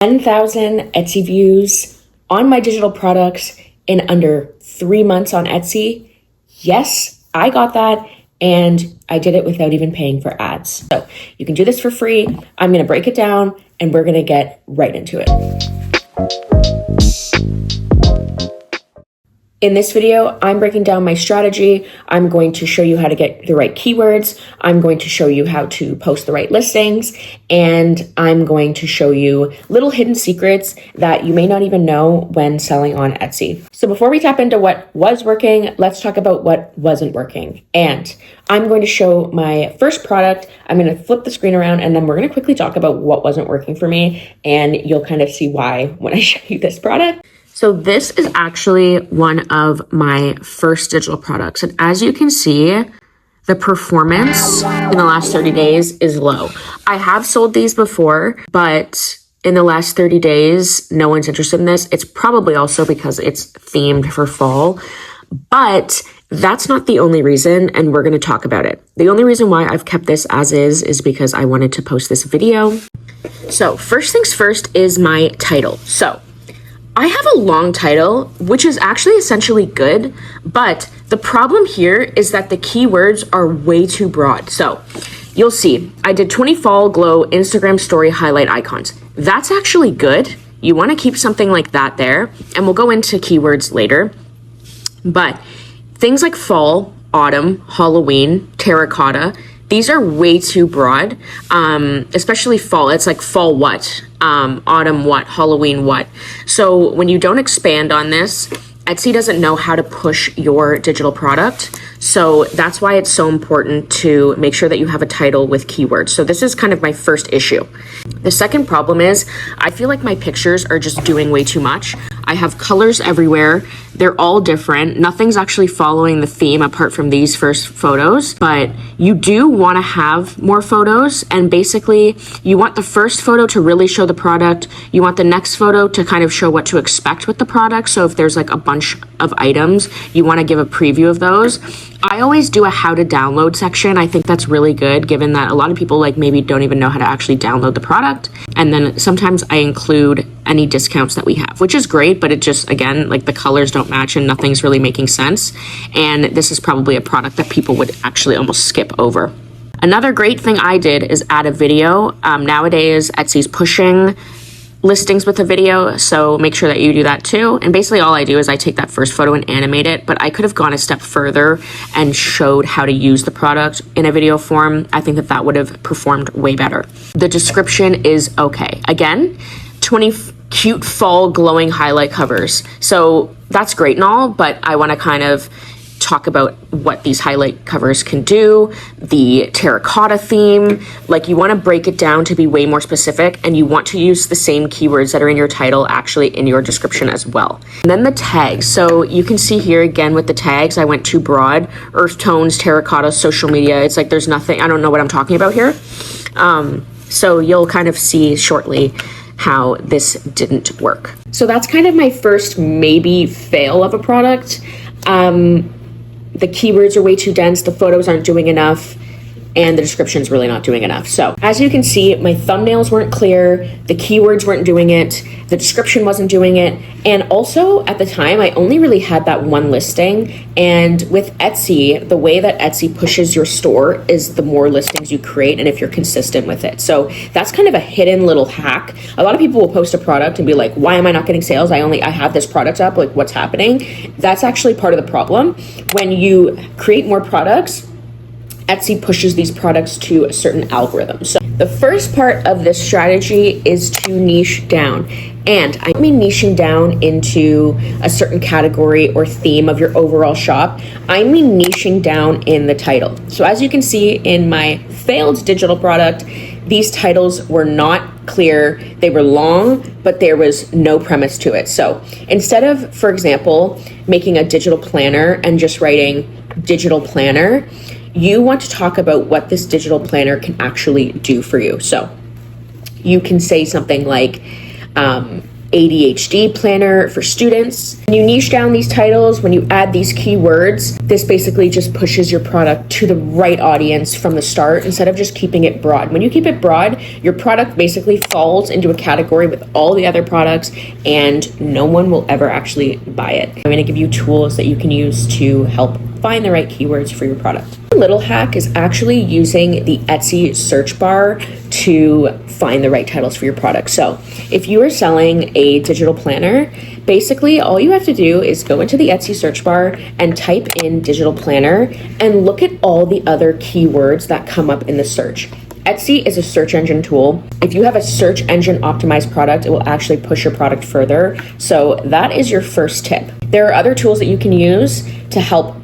10,000 Etsy views on my digital products in under 3 months on Etsy. Yes, I got that, and I did it without even paying for ads. So you can do this for free. I'm going to break it down and we're going to get right into it. In this video, I'm breaking down my strategy. I'm going to show you how to get the right keywords. I'm going to show you how to post the right listings. And I'm going to show you little hidden secrets that you may not even know when selling on Etsy. So before we tap into what was working, let's talk about what wasn't working. And I'm going to show my first product. I'm going to flip the screen around and then we're going to quickly talk about what wasn't working for me. And you'll kind of see why when I show you this product. So this is actually one of my first digital products. And as you can see, the performance in the last 30 days is low. I have sold these before, but in the last 30 days, no one's interested in this. It's probably also because it's themed for fall, but that's not the only reason, and we're going to talk about it. The only reason why I've kept this as is because I wanted to post this video. So first things first is my title. So I have a long title, which is actually essentially good, but the problem here is that the keywords are way too broad. So you'll see, I did 20 fall glow Instagram story highlight icons. That's actually good. You want to keep something like that there, and we'll go into keywords later. But things like fall, autumn, Halloween, terracotta, these are way too broad, especially fall. It's like fall what, autumn what, Halloween what. So when you don't expand on this, Etsy doesn't know how to push your digital product. So that's why it's so important to make sure that you have a title with keywords. So this is kind of my first issue. The second problem is I feel like my pictures are just doing way too much. I have colors everywhere. They're all different. Nothing's actually following the theme apart from these first photos, but you do want to have more photos. And basically you want the first photo to really show the product. You want the next photo to kind of show what to expect with the product. So if there's like a bunch of items, you want to give a preview of those. I always do a how to download section. I think that's really good given that a lot of people like maybe don't even know how to actually download the product. And then sometimes I include any discounts that we have, which is great, but it just, again, like the colors don't match and nothing's really making sense. And this is probably a product that people would actually almost skip over. Another great thing I did is add a video. Nowadays, Etsy's pushing listings with a video, so make sure that you do that too. And basically all I do is I take that first photo and animate it, but I could have gone a step further and showed how to use the product in a video form. I think that that would have performed way better. The description is okay. Again, 20 cute fall glowing highlight covers. So that's great and all, but I want to kind of talk about what these highlight covers can do, the terracotta theme. Like you want to break it down to be way more specific, and you want to use the same keywords that are in your title actually in your description as well. And then the tags. So you can see here again with the tags, I went too broad. Earth tones, terracotta, social media. It's like there's nothing, I don't know what I'm talking about here. So you'll kind of see shortly how this didn't work. So that's kind of my first maybe fail of a product. The keywords are way too dense, the photos aren't doing enough, and the description's really not doing enough. So as you can see, my thumbnails weren't clear, the keywords weren't doing it, the description wasn't doing it, and also at the time, I only really had that one listing, and with Etsy, the way that Etsy pushes your store is the more listings you create and if you're consistent with it. So that's kind of a hidden little hack. A lot of people will post a product and be like, why am I not getting sales? I have this product up, like what's happening? That's actually part of the problem. When you create more products, Etsy pushes these products to a certain algorithm. So the first part of this strategy is to niche down. And I mean niching down into a certain category or theme of your overall shop. I mean niching down in the title. So as you can see in my failed digital product, these titles were not clear. They were long, but there was no premise to it. So instead of, for example, making a digital planner and just writing digital planner, you want to talk about what this digital planner can actually do for you. So you can say something like, ADHD planner for students. When you niche down these titles, when you add these keywords, this basically just pushes your product to the right audience from the start instead of just keeping it broad. When you keep it broad, your product basically falls into a category with all the other products and no one will ever actually buy it. I'm going to give you tools that you can use to help find the right keywords for your product. A little hack is actually using the Etsy search bar to find the right titles for your product. So if you are selling a digital planner, basically all you have to do is go into the Etsy search bar and type in digital planner and look at all the other keywords that come up in the search. Etsy is a search engine tool. If you have a search engine optimized product, it will actually push your product further. So that is your first tip. There are other tools that you can use to help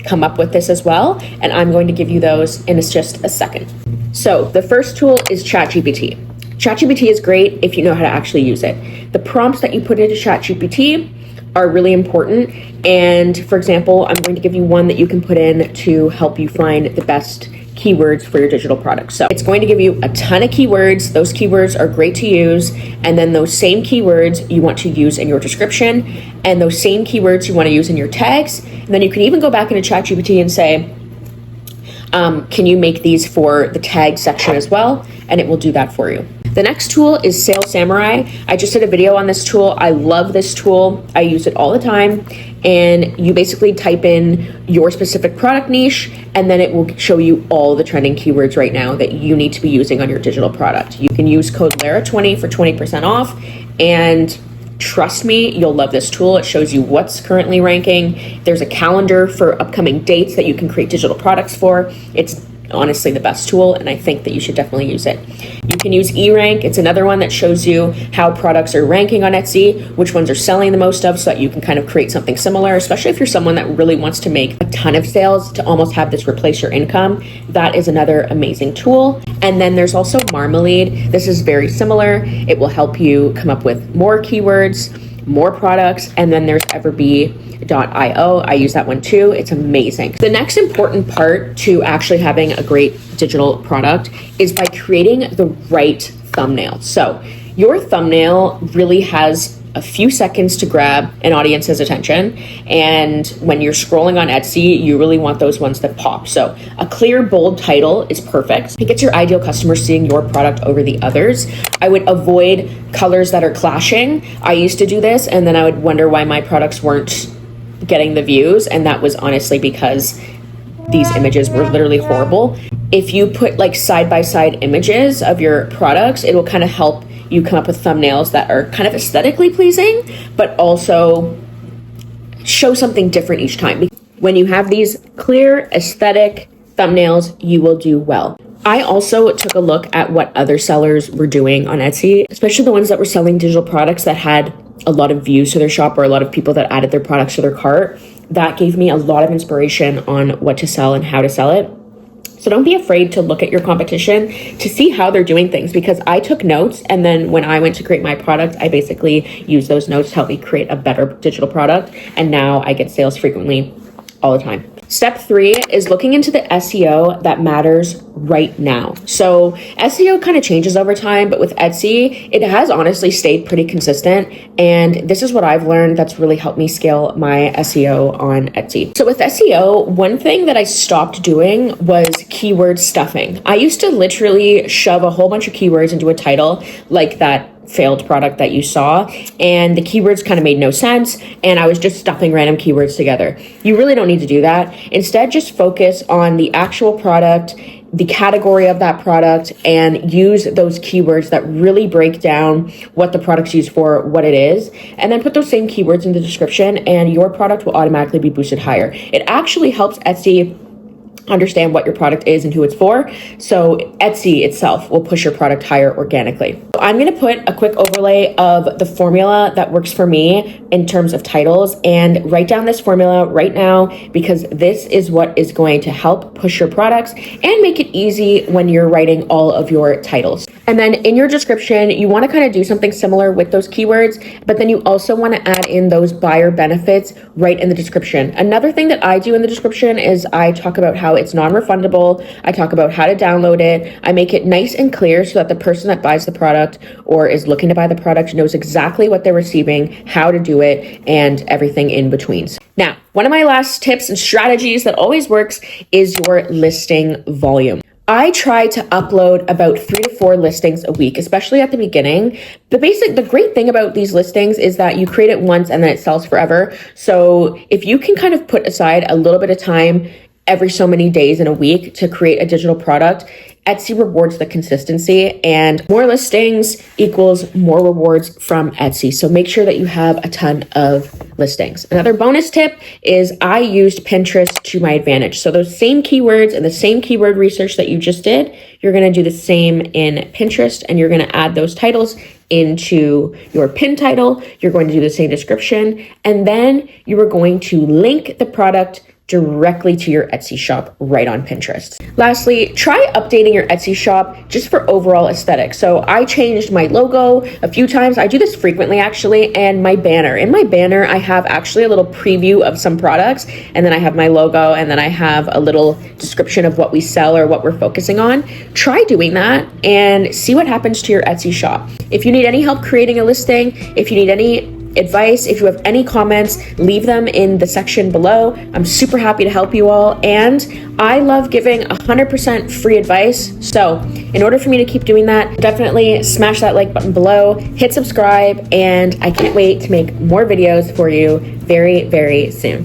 come up with this as well, and I'm going to give you those in just a second. So the first tool is ChatGPT. ChatGPT is great if you know how to actually use it. The prompts that you put into ChatGPT are really important, and for example, I'm going to give you one that you can put in to help you find the best keywords for your digital product. So it's going to give you a ton of keywords. Those keywords are great to use. And then those same keywords you want to use in your description, and those same keywords you want to use in your tags. And then you can even go back into ChatGPT and say, can you make these for the tag section as well? And it will do that for you. The next tool is Sales Samurai. I just did a video on this tool. I love this tool. I use it all the time. And you basically type in your specific product niche, and then it will show you all the trending keywords right now that you need to be using on your digital product. You can use code LARA20 for 20% off. And trust me, you'll love this tool. It shows you what's currently ranking. There's a calendar for upcoming dates that you can create digital products for. It's honestly the best tool, and I think that you should definitely use it. You can use eRank. It's another one that shows you how products are ranking on Etsy, which ones are selling the most of, so that you can kind of create something similar, especially if you're someone that really wants to make a ton of sales to almost have this replace your income. That is another amazing tool. And then there's also Marmalade. This is very similar. It will help you come up with more keywords, more products, and then there's Everbee.io. I use that one too. It's amazing. The next important part to actually having a great digital product is by creating the right thumbnail. So your thumbnail really has a few seconds to grab an audience's attention. And when you're scrolling on Etsy, you really want those ones that pop. So a clear, bold title is perfect. It gets your ideal customer seeing your product over the others. I would avoid colors that are clashing. I used to do this, and then I would wonder why my products weren't getting the views. And that was honestly because these images were literally horrible. If you put like side-by-side images of your products, it will kind of help you come up with thumbnails that are kind of aesthetically pleasing, but also show something different each time. When you have these clear aesthetic thumbnails, you will do well. I also took a look at what other sellers were doing on Etsy, especially the ones that were selling digital products that had a lot of views to their shop or a lot of people that added their products to their cart. That gave me a lot of inspiration on what to sell and how to sell it. So don't be afraid to look at your competition to see how they're doing things, because I took notes, and then when I went to create my product, I basically used those notes to help me create a better digital product. And now I get sales frequently all the time. Step 3 is looking into the SEO that matters right now. So SEO kind of changes over time, but with Etsy, it has honestly stayed pretty consistent. And this is what I've learned that's really helped me scale my SEO on Etsy. So with SEO, one thing that I stopped doing was keyword stuffing. I used to literally shove a whole bunch of keywords into a title like that failed product that you saw, and the keywords kind of made no sense, and I was just stuffing random keywords together. You really don't need to do that. Instead, just focus on the actual product, the category of that product, and use those keywords that really break down what the product's used for, what it is, and then put those same keywords in the description, and your product will automatically be boosted higher. It actually helps Etsy understand what your product is and who it's for. So Etsy itself will push your product higher organically. So I'm going to put a quick overlay of the formula that works for me in terms of titles, and write down this formula right now, because this is what is going to help push your products and make it easy when you're writing all of your titles. And then in your description, you want to kind of do something similar with those keywords, but then you also want to add in those buyer benefits right in the description. Another thing that I do in the description is I talk about how it's non-refundable. I talk about how to download it. I make it nice and clear so that the person that buys the product or is looking to buy the product knows exactly what they're receiving, how to do it, and everything in between. Now, one of my last tips and strategies that always works is your listing volume. I try to upload about 3 to 4 listings a week, especially at the beginning. The great thing about these listings is that you create it once and then it sells forever. So if you can kind of put aside a little bit of time every so many days in a week to create a digital product, Etsy rewards the consistency, and more listings equals more rewards from Etsy. So make sure that you have a ton of listings. Another bonus tip is I used Pinterest to my advantage. So those same keywords and the same keyword research that you just did, you're going to do the same in Pinterest, and you're going to add those titles into your pin title. You're going to do the same description, and then you are going to link the product directly to your Etsy shop right on Pinterest. Lastly, try updating your Etsy shop just for overall aesthetic. So I changed my logo a few times. I do this frequently actually, and my banner. In my banner, I have actually a little preview of some products, and then I have my logo, and then I have a little description of what we sell or what we're focusing on. Try doing that and see what happens to your Etsy shop. If you need any help creating a listing, if you need any advice, if you have any comments, leave them in the section below. I'm super happy to help you all, and I love giving 100% free advice. So in order for me to keep doing that, definitely smash that like button below, hit subscribe, and I can't wait to make more videos for you very, very soon.